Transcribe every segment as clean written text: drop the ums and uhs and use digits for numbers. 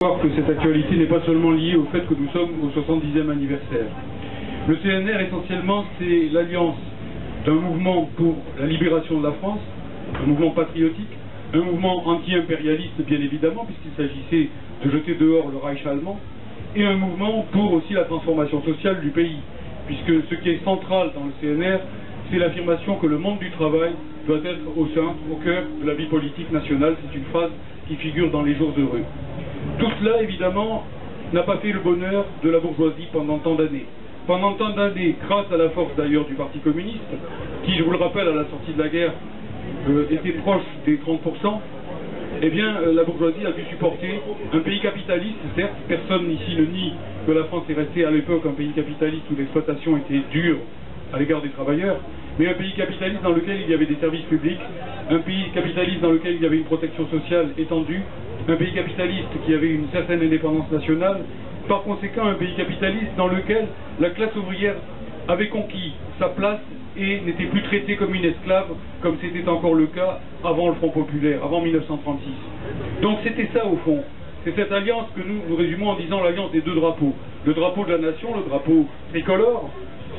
Que cette actualité n'est pas seulement liée au fait que nous sommes au 70e anniversaire. Le CNR, essentiellement, c'est l'alliance d'un mouvement pour la libération de la France, un mouvement patriotique, un mouvement anti-impérialiste, bien évidemment, puisqu'il s'agissait de jeter dehors le Reich allemand, et un mouvement pour aussi la transformation sociale du pays, puisque ce qui est central dans le CNR, c'est l'affirmation que le monde du travail doit être au centre, au cœur de la vie politique nationale. C'est une phrase qui figure dans les jours heureux. Tout cela, évidemment, n'a pas fait le bonheur de la bourgeoisie pendant tant d'années. Pendant tant d'années, grâce à la force d'ailleurs du Parti communiste, qui, je vous le rappelle, à la sortie de la guerre, était proche des 30%, eh bien, la bourgeoisie a dû supporter un pays capitaliste, certes, personne ici ne nie que la France est restée à l'époque un pays capitaliste où l'exploitation était dure à l'égard des travailleurs, mais un pays capitaliste dans lequel il y avait des services publics, un pays capitaliste dans lequel il y avait une protection sociale étendue, un pays capitaliste qui avait une certaine indépendance nationale, par conséquent un pays capitaliste dans lequel la classe ouvrière avait conquis sa place et n'était plus traitée comme une esclave, comme c'était encore le cas avant le Front populaire, avant 1936. Donc c'était ça au fond, c'est cette alliance que nous résumons en disant l'alliance des deux drapeaux. Le drapeau de la nation, le drapeau tricolore,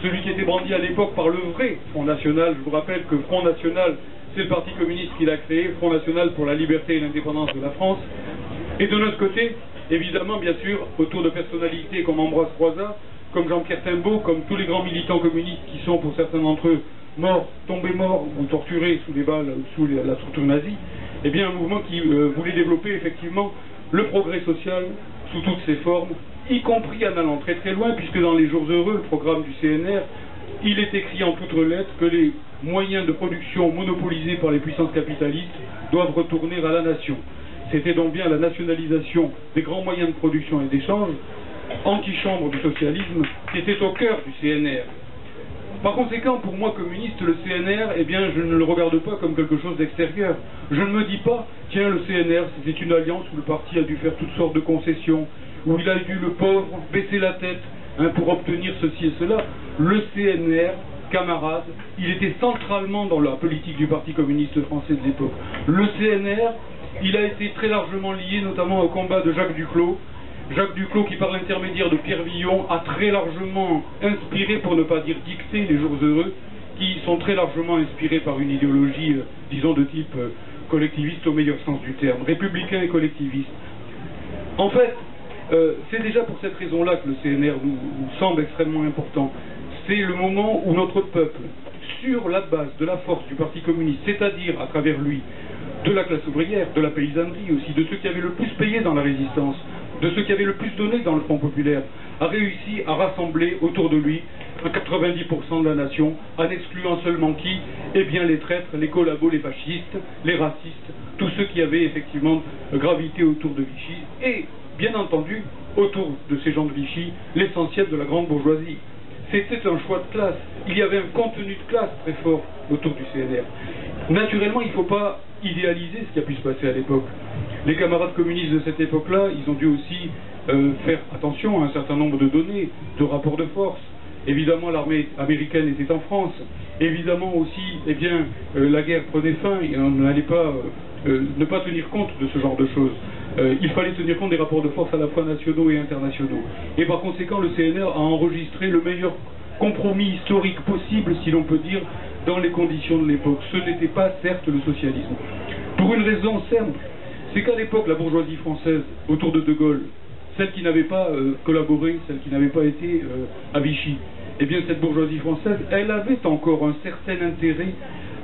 celui qui était brandi à l'époque par le vrai Front National. Je vous rappelle que Front National, c'est le Parti communiste qui l'a créé, Front National pour la liberté et l'indépendance de la France. Et de notre côté, évidemment, bien sûr, autour de personnalités comme Ambroise Croizat, comme Jean-Pierre Timbaud, comme tous les grands militants communistes qui sont, pour certains d'entre eux, morts, tombés morts ou torturés sous les balles, sous la structure nazie, eh bien un mouvement qui voulait développer effectivement le progrès social sous toutes ses formes, y compris en allant très très loin, puisque dans les jours heureux, le programme du CNR, il est écrit en toutes lettres que les moyens de production monopolisés par les puissances capitalistes doivent retourner à la nation. C'était donc bien la nationalisation des grands moyens de production et d'échange, antichambre du socialisme, qui était au cœur du CNR. Par conséquent, pour moi, communiste, le CNR, eh bien, je ne le regarde pas comme quelque chose d'extérieur. Je ne me dis pas, tiens, le CNR, c'était une alliance où le parti a dû faire toutes sortes de concessions, où il a dû, le pauvre, baisser la tête pour obtenir ceci et cela. Le CNR, camarades, il était centralement dans la politique du Parti communiste français de l'époque. Le CNR, il a été très largement lié notamment au combat de Jacques Duclos. Jacques Duclos, qui par l'intermédiaire de Pierre Villon a très largement inspiré, pour ne pas dire dicté, les jours heureux, qui sont très largement inspirés par une idéologie, disons, de type collectiviste au meilleur sens du terme, républicain et collectiviste. En fait, c'est déjà pour cette raison-là que le CNR nous semble extrêmement important. C'est le moment où notre peuple, sur la base de la force du Parti communiste, c'est-à-dire à travers lui, de la classe ouvrière, de la paysannerie aussi, de ceux qui avaient le plus payé dans la résistance, de ceux qui avaient le plus donné dans le Front populaire, a réussi à rassembler autour de lui 90% de la nation, en excluant seulement qui? Eh bien les traîtres, les collabos, les fascistes, les racistes, tous ceux qui avaient effectivement gravité autour de Vichy, et bien entendu, autour de ces gens de Vichy, l'essentiel de la grande bourgeoisie. C'était un choix de classe. Il y avait un contenu de classe très fort autour du CNR. Naturellement, il ne faut pas idéaliser ce qui a pu se passer à l'époque. Les camarades communistes de cette époque-là, ils ont dû aussi faire attention à un certain nombre de données, de rapports de force. Évidemment, l'armée américaine était en France. Évidemment aussi, eh bien, la guerre prenait fin et on n'allait pas ne pas tenir compte de ce genre de choses. Il fallait tenir compte des rapports de force à la fois nationaux et internationaux. Et par conséquent, le CNR a enregistré le meilleur compromis historique possible, si l'on peut dire, dans les conditions de l'époque. Ce n'était pas, certes, le socialisme. Pour une raison simple, c'est qu'à l'époque, la bourgeoisie française, autour de De Gaulle, celle qui n'avait pas collaboré, celle qui n'avait pas été à Vichy, eh bien cette bourgeoisie française, elle avait encore un certain intérêt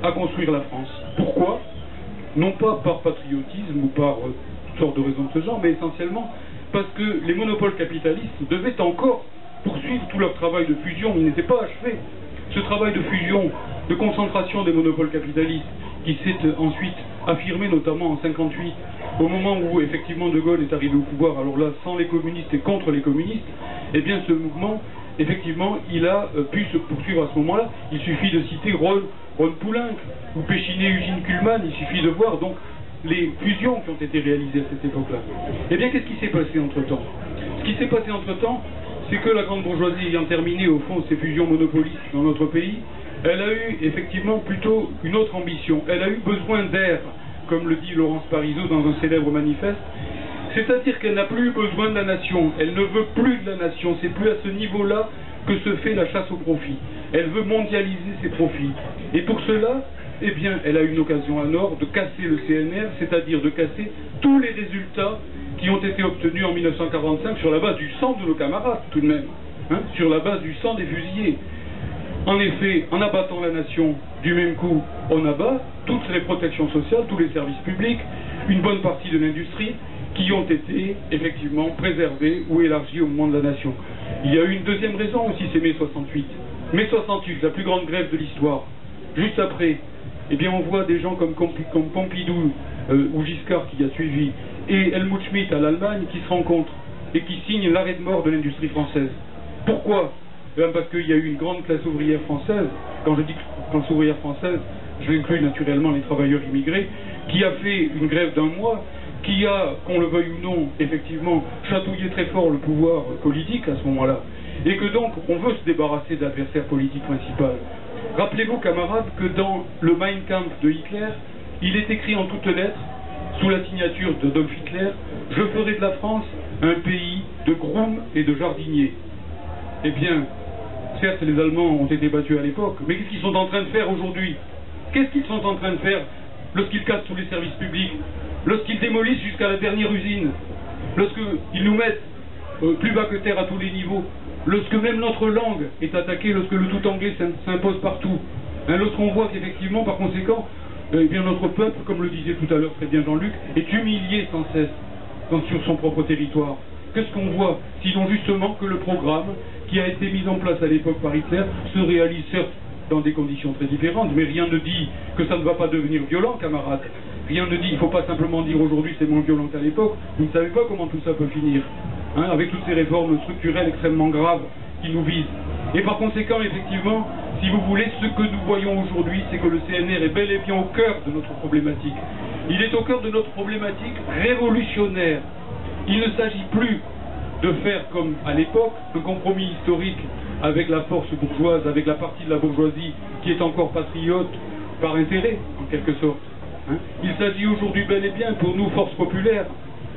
à construire la France. Pourquoi? Non pas par patriotisme ou par toutes sortes de raisons de ce genre, mais essentiellement parce que les monopoles capitalistes devaient encore poursuivre tout leur travail de fusion. Il n'était pas achevé. Ce travail de fusion, de concentration des monopoles capitalistes, qui s'est ensuite affirmé notamment en 1958, au moment où effectivement De Gaulle est arrivé au pouvoir, alors là sans les communistes et contre les communistes, eh bien ce mouvement, effectivement, il a pu se poursuivre à ce moment-là. Il suffit de citer Ron Poulenc ou Péchinet Eugène Kuhlmann, il suffit de voir donc les fusions qui ont été réalisées à cette époque-là. Eh bien qu'est-ce qui s'est passé entre-temps? Ce qui s'est passé entre-temps, c'est que la grande bourgeoisie ayant terminé au fond ces fusions monopolistes dans notre pays, elle a eu effectivement plutôt une autre ambition. Elle a eu besoin d'air, comme le dit Laurence Parisot dans un célèbre manifeste. C'est-à-dire qu'elle n'a plus besoin de la nation, elle ne veut plus de la nation, c'est plus à ce niveau-là que se fait la chasse au profit. Elle veut mondialiser ses profits. Et pour cela, eh bien, elle a une occasion en or de casser le CNR, c'est-à-dire de casser tous les résultats qui ont été obtenus en 1945 sur la base du sang de nos camarades, tout de même, hein, sur la base du sang des fusillés. En effet, en abattant la nation, du même coup, on abat toutes les protections sociales, tous les services publics, une bonne partie de l'industrie, qui ont été effectivement préservés ou élargis au moment de la nation. Il y a eu une deuxième raison aussi, c'est mai 68. Mai 68, la plus grande grève de l'histoire. Juste après, eh bien, on voit des gens comme Pompidou ou Giscard qui a suivi, et Helmut Schmidt à l'Allemagne qui se rencontrent et qui signent l'arrêt de mort de l'industrie française. Pourquoi? Parce qu'il y a eu une grande classe ouvrière française. Quand je dis classe ouvrière française, je inclus naturellement les travailleurs immigrés, qui a fait une grève d'un mois, qui a, qu'on le veuille ou non, effectivement, chatouillé très fort le pouvoir politique à ce moment-là, et que donc on veut se débarrasser de l'adversaire politique principal. Rappelez-vous, camarades, que dans le Mein Kampf de Hitler, il est écrit en toutes lettres, sous la signature d'Adolf Hitler, « Je ferai de la France un pays de grooms et de jardiniers ». Eh bien, certes, les Allemands ont été battus à l'époque, mais qu'est-ce qu'ils sont en train de faire aujourd'hui? Qu'est-ce qu'ils sont en train de faire lorsqu'ils cassent tous les services publics, lorsqu'ils démolissent jusqu'à la dernière usine, lorsqu'ils nous mettent plus bas que terre à tous les niveaux, lorsque même notre langue est attaquée, lorsque le tout anglais s'impose partout, hein, lorsqu'on voit qu'effectivement, par conséquent, eh bien, notre peuple, comme le disait tout à l'heure très bien Jean-Luc, est humilié sans cesse sur son propre territoire. Qu'est-ce qu'on voit? Sinon justement que le programme qui a été mis en place à l'époque par Hitler se réalise certes dans des conditions très différentes, mais rien ne dit que ça ne va pas devenir violent, camarades. Rien ne dit, il ne faut pas simplement dire aujourd'hui c'est moins violent qu'à l'époque. Vous ne savez pas comment tout ça peut finir, hein, avec toutes ces réformes structurelles extrêmement graves qui nous visent. Et par conséquent, effectivement, si vous voulez, ce que nous voyons aujourd'hui, c'est que le CNR est bel et bien au cœur de notre problématique. Il est au cœur de notre problématique révolutionnaire. Il ne s'agit plus de faire, comme à l'époque, un compromis historique avec la force bourgeoise, avec la partie de la bourgeoisie qui est encore patriote par intérêt, en quelque sorte. Hein. Il s'agit aujourd'hui bel et bien, pour nous, forces populaires,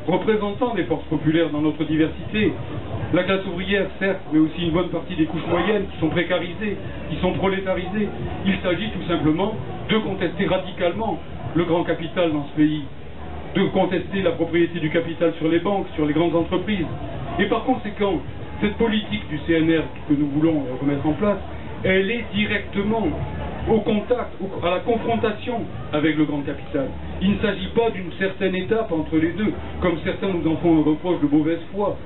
représentants des forces populaires dans notre diversité, la classe ouvrière, certes, mais aussi une bonne partie des couches moyennes qui sont précarisées, qui sont prolétarisées. Il s'agit tout simplement de contester radicalement le grand capital dans ce pays, de contester la propriété du capital sur les banques, sur les grandes entreprises. Et par conséquent, cette politique du CNR que nous voulons remettre en place, elle est directement au contact, à la confrontation avec le grand capital. Il ne s'agit pas d'une certaine étape entre les deux, comme certains nous en font un reproche de mauvaise foi.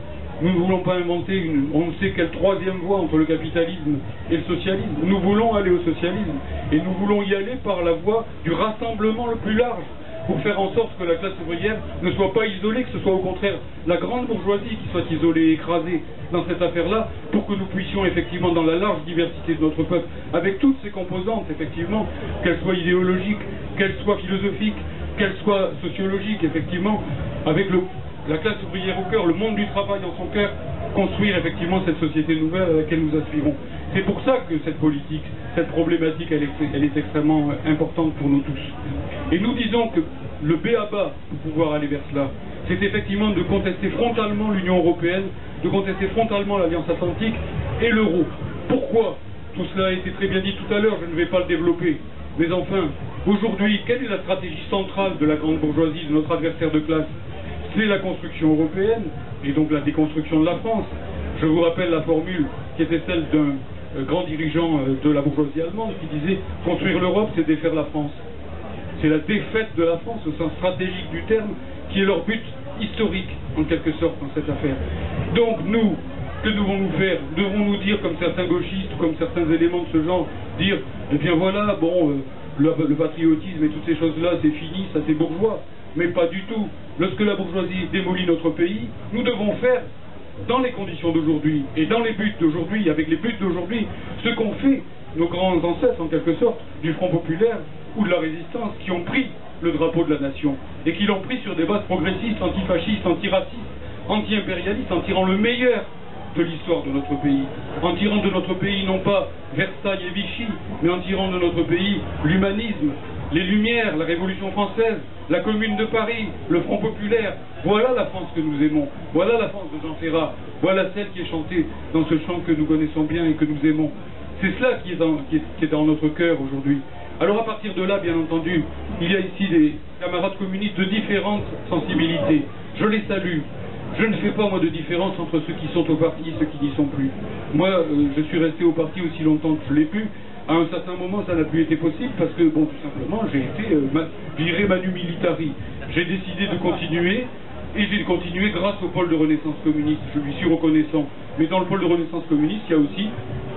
Nous ne voulons pas inventer on ne sait quelle troisième voie entre le capitalisme et le socialisme. Nous voulons aller au socialisme, et nous voulons y aller par la voie du rassemblement le plus large, pour faire en sorte que la classe ouvrière ne soit pas isolée, que ce soit au contraire la grande bourgeoisie qui soit isolée, écrasée dans cette affaire-là, pour que nous puissions effectivement, dans la large diversité de notre peuple, avec toutes ces composantes, effectivement, qu'elles soient idéologiques, qu'elles soient philosophiques, qu'elles soient sociologiques, effectivement, avec la classe ouvrière au cœur, le monde du travail en son cœur, construire effectivement cette société nouvelle à laquelle nous aspirons. C'est pour ça que cette politique, cette problématique, elle est extrêmement importante pour nous tous. Et nous disons que le b.a.-ba pour pouvoir aller vers cela, c'est effectivement de contester frontalement l'Union européenne, de contester frontalement l'Alliance Atlantique et l'euro. Pourquoi? Tout cela a été très bien dit tout à l'heure, je ne vais pas le développer. Mais enfin, aujourd'hui, quelle est la stratégie centrale de la grande bourgeoisie, de notre adversaire de classe? C'est la construction européenne, et donc la déconstruction de la France. Je vous rappelle la formule qui était celle d'un grand dirigeant de la bourgeoisie allemande qui disait « Construire l'Europe, c'est défaire la France ». C'est la défaite de la France au sens stratégique du terme qui est leur but historique, en quelque sorte, dans cette affaire. Donc nous, que devons-nous faire? Devons-nous dire, comme certains gauchistes, comme certains éléments de ce genre, dire « Eh bien voilà, bon, le patriotisme et toutes ces choses-là, c'est fini, ça c'est bourgeois ». Mais pas du tout. Lorsque la bourgeoisie démolit notre pays, nous devons faire, dans les conditions d'aujourd'hui, et dans les buts d'aujourd'hui, avec les buts d'aujourd'hui, ce qu'ont fait nos grands ancêtres, en quelque sorte, du Front populaire ou de la résistance, qui ont pris le drapeau de la nation, et qui l'ont pris sur des bases progressistes, antifascistes, antiracistes, anti-impérialistes, en tirant le meilleur de l'histoire de notre pays, en tirant de notre pays non pas Versailles et Vichy, mais en tirant de notre pays l'humanisme, les Lumières, la Révolution française, la Commune de Paris, le Front populaire. Voilà la France que nous aimons. Voilà la France de Jean Ferrat. Voilà celle qui est chantée dans ce chant que nous connaissons bien et que nous aimons. C'est cela qui est dans notre cœur aujourd'hui. Alors à partir de là, bien entendu, il y a ici des camarades communistes de différentes sensibilités. Je les salue. Je ne fais pas, moi, de différence entre ceux qui sont au parti et ceux qui n'y sont plus. Moi, je suis resté au parti aussi longtemps que je l'ai pu. À un certain moment, ça n'a plus été possible parce que, bon, tout simplement, j'ai été viré manu militari. J'ai décidé de continuer, et j'ai continué grâce au pôle de Renaissance communiste. Je lui suis reconnaissant. Mais dans le pôle de Renaissance communiste, il y a aussi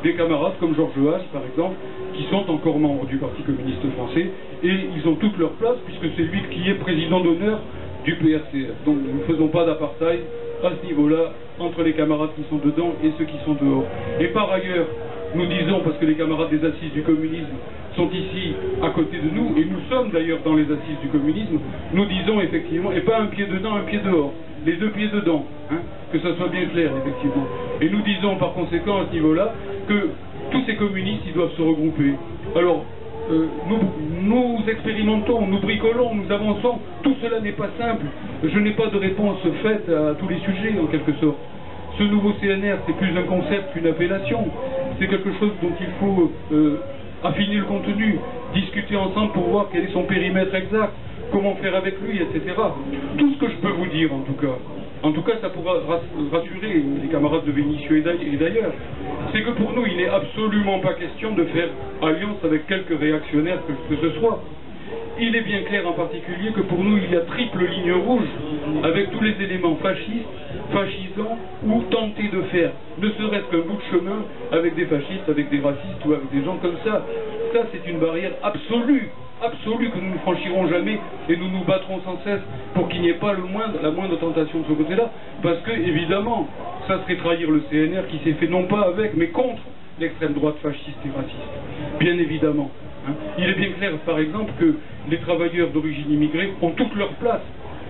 des camarades comme Georges Haas, par exemple, qui sont encore membres du Parti communiste français, et ils ont toute leur place, puisque c'est lui qui est président d'honneur du PRCF. Donc nous ne faisons pas d'apartheid à ce niveau-là entre les camarades qui sont dedans et ceux qui sont dehors. Et par ailleurs, nous disons, parce que les camarades des assises du communisme sont ici à côté de nous, et nous sommes d'ailleurs dans les assises du communisme, nous disons effectivement, et pas un pied dedans, un pied dehors, les deux pieds dedans, hein, que ça soit bien clair effectivement. Et nous disons par conséquent à ce niveau-là que tous ces communistes, ils doivent se regrouper. Alors, nous expérimentons, nous bricolons, nous avançons, tout cela n'est pas simple. Je n'ai pas de réponse faite à tous les sujets en quelque sorte. Ce nouveau CNR, c'est plus un concept qu'une appellation. C'est quelque chose dont il faut affiner le contenu, discuter ensemble pour voir quel est son périmètre exact, comment faire avec lui, etc. Tout ce que je peux vous dire en tout cas ça pourra rassurer les camarades de Vénissieux et d'ailleurs, c'est que pour nous il n'est absolument pas question de faire alliance avec quelques réactionnaires que ce soit. Il est bien clair en particulier que pour nous il y a triple ligne rouge avec tous les éléments fascistes, fascisants ou tentés de faire ne serait-ce qu'un bout de chemin avec des fascistes, avec des racistes ou avec des gens comme ça. Ça c'est une barrière absolue que nous ne franchirons jamais et nous nous battrons sans cesse pour qu'il n'y ait pas la moindre tentation de ce côté-là, parce que évidemment ça serait trahir le CNR qui s'est fait non pas avec mais contre l'extrême droite fasciste et raciste, bien évidemment. Hein. Il est bien clair par exemple que les travailleurs d'origine immigrée ont toute leur place,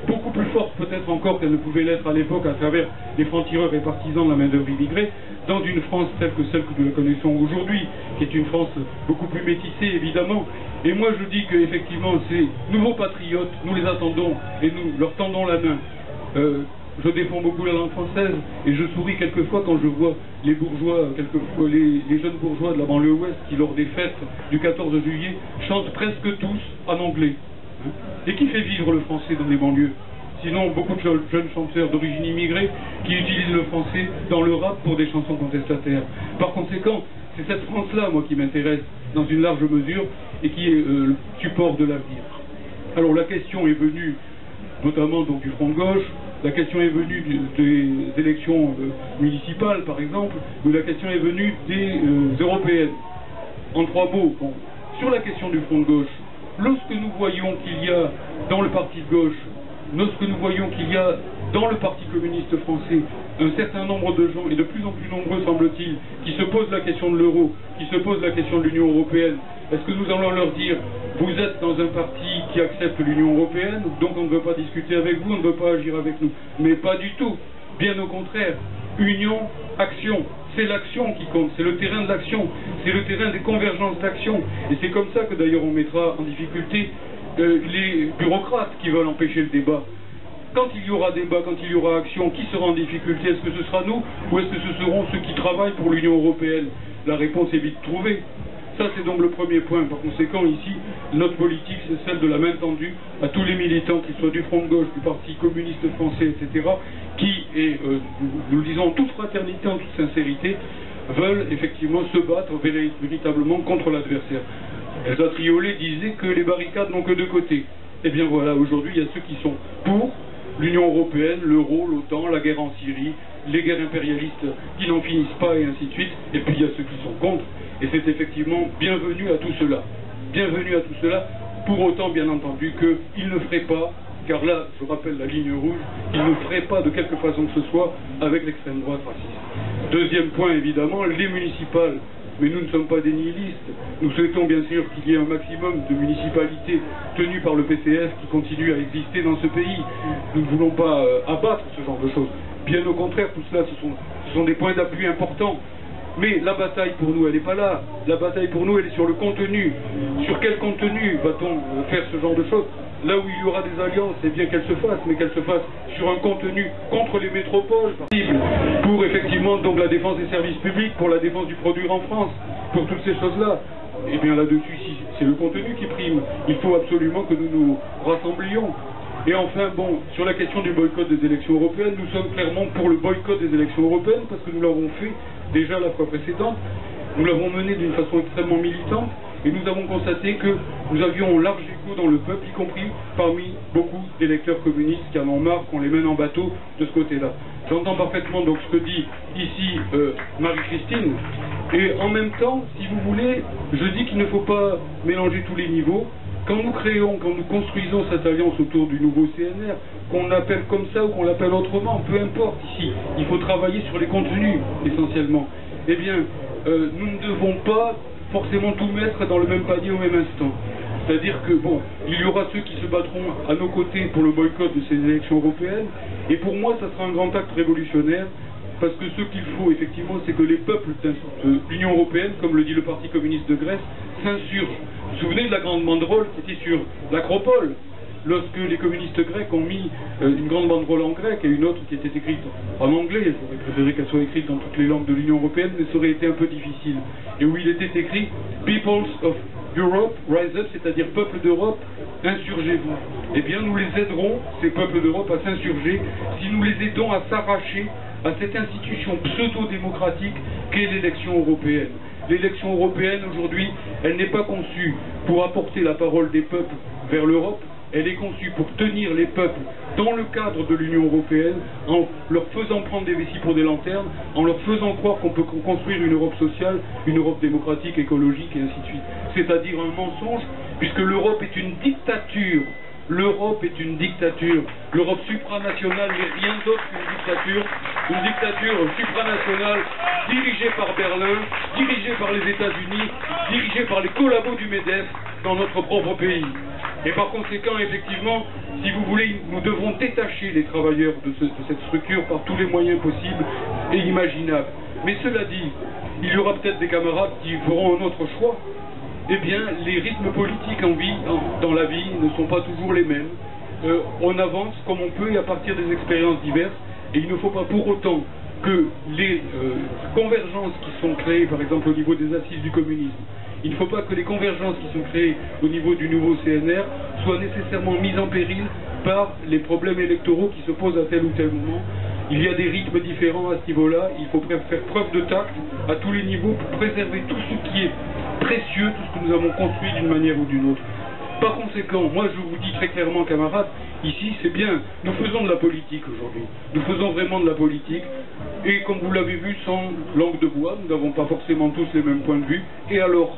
beaucoup plus forte peut-être encore qu'elle ne pouvait l'être à l'époque à travers les francs-tireurs et partisans de la main-d'œuvre immigrée, dans une France telle que celle que nous la connaissons aujourd'hui, qui est une France beaucoup plus métissée évidemment. Et moi je dis qu'effectivement ces nouveaux patriotes, nous les attendons et nous leur tendons la main. Je défends beaucoup la langue française et je souris quelquefois quand je vois les bourgeois, quelquefois les jeunes bourgeois de la banlieue ouest qui lors des fêtes du 14 juillet chantent presque tous en anglais. Hein. Et qui fait vivre le français dans les banlieues? Sinon, beaucoup de jeunes chanteurs d'origine immigrée qui utilisent le français dans le rap pour des chansons contestataires. Par conséquent, c'est cette France-là, moi, qui m'intéresse dans une large mesure et qui est le support de l'avenir. Alors la question est venue, notamment donc, du Front de gauche, la question est venue des élections municipales, par exemple, ou la question est venue des européennes. En trois mots, bon, sur la question du Front de gauche, lorsque nous voyons qu'il y a dans le parti de gauche, lorsque nous voyons qu'il y a dans le Parti communiste français un certain nombre de gens, et de plus en plus nombreux semble-t-il, qui se posent la question de l'euro, qui se posent la question de l'Union européenne, est-ce que nous allons leur dire, vous êtes dans un parti qui accepte l'Union européenne, donc on ne veut pas discuter avec vous, on ne veut pas agir avec nous? Mais pas du tout, bien au contraire. Union, action, c'est l'action qui compte, c'est le terrain de l'action, c'est le terrain des convergences d'action, et c'est comme ça que d'ailleurs on mettra en difficulté les bureaucrates qui veulent empêcher le débat. Quand il y aura débat, quand il y aura action, qui sera en difficulté? Est-ce que ce sera nous ou est-ce que ce seront ceux qui travaillent pour l'Union européenne? La réponse est vite trouvée. Ça c'est donc le premier point. Par conséquent ici, notre politique c'est celle de la main tendue à tous les militants, qu'ils soient du Front de gauche, du Parti communiste français, etc., qui, et nous le disons en toute fraternité, en toute sincérité, veulent effectivement se battre véritablement contre l'adversaire. Elsa Triolet disait que les barricades n'ont que deux côtés. Eh bien voilà, aujourd'hui il y a ceux qui sont pour l'Union européenne, l'euro, l'OTAN, la guerre en Syrie, les guerres impérialistes qui n'en finissent pas et ainsi de suite, et puis il y a ceux qui sont contre, et c'est effectivement bienvenu à tout cela. Bienvenue à tout cela, pour autant bien entendu qu'ils ne feraient pas, car là je rappelle la ligne rouge, ils ne feraient pas de quelque façon que ce soit avec l'extrême droite raciste. Deuxième point évidemment, les municipales. Mais nous ne sommes pas des nihilistes. Nous souhaitons bien sûr qu'il y ait un maximum de municipalités tenues par le PCF qui continuent à exister dans ce pays. Nous ne voulons pas abattre ce genre de choses. Bien au contraire, tout cela, ce sont des points d'appui importants. Mais la bataille pour nous, elle n'est pas là. La bataille pour nous, elle est sur le contenu. Sur quel contenu va-t-on faire ce genre de choses? Là où il y aura des alliances, c'est bien qu'elles se fassent, mais qu'elles se fassent sur un contenu contre les métropoles, pour effectivement donc la défense des services publics, pour la défense du produire en France, pour toutes ces choses-là. Et bien là-dessus, si c'est le contenu qui prime, il faut absolument que nous nous rassemblions. Et enfin, bon, sur la question du boycott des élections européennes, nous sommes clairement pour le boycott des élections européennes, parce que nous l'avons fait déjà la fois précédente. Nous l'avons mené d'une façon extrêmement militante, et nous avons constaté que nous avions un large écho dans le peuple, y compris parmi beaucoup d'électeurs communistes qui en ont marre qu'on les mène en bateau de ce côté-là. J'entends parfaitement donc ce que dit ici Marie-Christine, et en même temps, si vous voulez, je dis qu'il ne faut pas mélanger tous les niveaux. Quand nous créons, quand nous construisons cette alliance autour du nouveau CNR, qu'on l'appelle comme ça ou qu'on l'appelle autrement, peu importe ici, il faut travailler sur les contenus essentiellement. Eh bien, nous ne devons pas forcément tout mettre dans le même panier au même instant. C'est-à-dire que, bon, il y aura ceux qui se battront à nos côtés pour le boycott de ces élections européennes, et pour moi, ça sera un grand acte révolutionnaire, parce que ce qu'il faut, effectivement, c'est que les peuples de l'Union européenne, comme le dit le Parti communiste de Grèce, s'insurgent. Vous vous souvenez de la grande banderole qui était sur l'Acropole, lorsque les communistes grecs ont mis une grande banderole en grec et une autre qui était écrite en anglais. J'aurais préféré qu'elle soit écrite dans toutes les langues de l'Union européenne, mais ça aurait été un peu difficile. Et où il était écrit « Peoples of Europe, rise up », c'est-à-dire « Peuple d'Europe, insurgez-vous ». Eh bien, nous les aiderons, ces peuples d'Europe, à s'insurger, si nous les aidons à s'arracher à cette institution pseudo-démocratique qu'est l'élection européenne. L'élection européenne, aujourd'hui, elle n'est pas conçue pour apporter la parole des peuples vers l'Europe, elle est conçue pour tenir les peuples dans le cadre de l'Union européenne, en leur faisant prendre des vessies pour des lanternes, en leur faisant croire qu'on peut construire une Europe sociale, une Europe démocratique, écologique, et ainsi de suite. C'est-à-dire un mensonge, puisque l'Europe est une dictature. L'Europe est une dictature. L'Europe supranationale n'est rien d'autre qu'une dictature supranationale dirigée par Berlin, dirigée par les États-Unis, dirigée par les collabos du MEDEF dans notre propre pays. Et par conséquent, effectivement, si vous voulez, nous devrons détacher les travailleurs de cette structure par tous les moyens possibles et imaginables. Mais cela dit, il y aura peut-être des camarades qui feront un autre choix. Eh bien, les rythmes politiques dans la vie ne sont pas toujours les mêmes. On avance comme on peut et à partir des expériences diverses. Et il ne faut pas pour autant que les convergences qui sont créées, par exemple au niveau des assises du communisme, il ne faut pas que les convergences qui sont créées au niveau du nouveau CNR soient nécessairement mises en péril par les problèmes électoraux qui se posent à tel ou tel moment. Il y a des rythmes différents à ce niveau-là. Il faut faire preuve de tact à tous les niveaux pour préserver tout ce qui est précieux, tout ce que nous avons construit d'une manière ou d'une autre. Par conséquent, moi je vous dis très clairement, camarades, ici c'est bien, nous faisons de la politique aujourd'hui. Nous faisons vraiment de la politique. Et comme vous l'avez vu, sans langue de bois, nous n'avons pas forcément tous les mêmes points de vue. Et alors,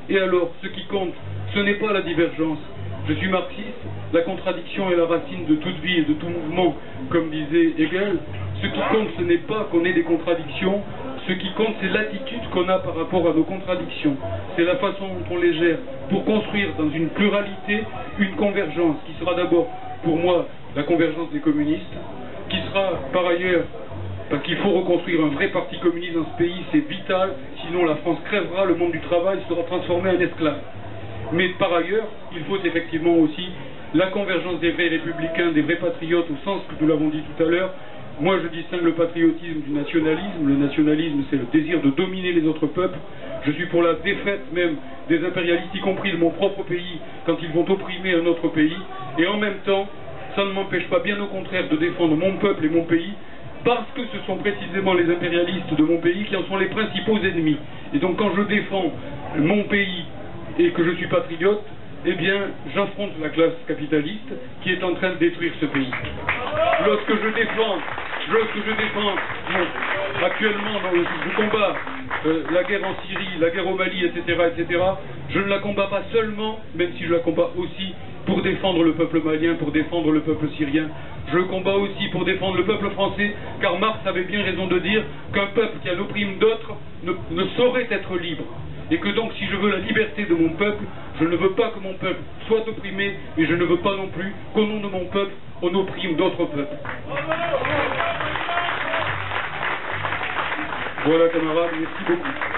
ce qui compte, ce n'est pas la divergence. Je suis marxiste, la contradiction est la racine de toute vie et de tout mouvement, comme disait Hegel. Ce qui compte, ce n'est pas qu'on ait des contradictions, ce qui compte, c'est l'attitude qu'on a par rapport à nos contradictions. C'est la façon dont on les gère pour construire dans une pluralité une convergence qui sera d'abord, pour moi, la convergence des communistes, qui sera par ailleurs, parce qu'il faut reconstruire un vrai parti communiste dans ce pays, c'est vital, sinon la France crèvera, le monde du travail sera transformé en esclave. Mais par ailleurs, il faut effectivement aussi la convergence des vrais républicains, des vrais patriotes, au sens que nous l'avons dit tout à l'heure. Moi, je distingue le patriotisme du nationalisme. Le nationalisme, c'est le désir de dominer les autres peuples. Je suis pour la défaite même des impérialistes, y compris de mon propre pays, quand ils vont opprimer un autre pays. Et en même temps, ça ne m'empêche pas, bien au contraire, de défendre mon peuple et mon pays, parce que ce sont précisément les impérialistes de mon pays qui en sont les principaux ennemis. Et donc, quand je défends mon pays et que je suis patriote, eh bien, j'affronte la classe capitaliste qui est en train de détruire ce pays. Lorsque je défends actuellement, je combats la guerre en Syrie, la guerre au Mali, etc., je ne la combats pas seulement, même si je la combats aussi pour défendre le peuple malien, pour défendre le peuple syrien. Je combats aussi pour défendre le peuple français, car Marx avait bien raison de dire qu'un peuple qui opprime d'autres ne saurait être libre. Et que donc, si je veux la liberté de mon peuple, je ne veux pas que mon peuple soit opprimé, et je ne veux pas non plus qu'au nom de mon peuple, on opprime d'autres peuples. Voilà camarades, merci beaucoup.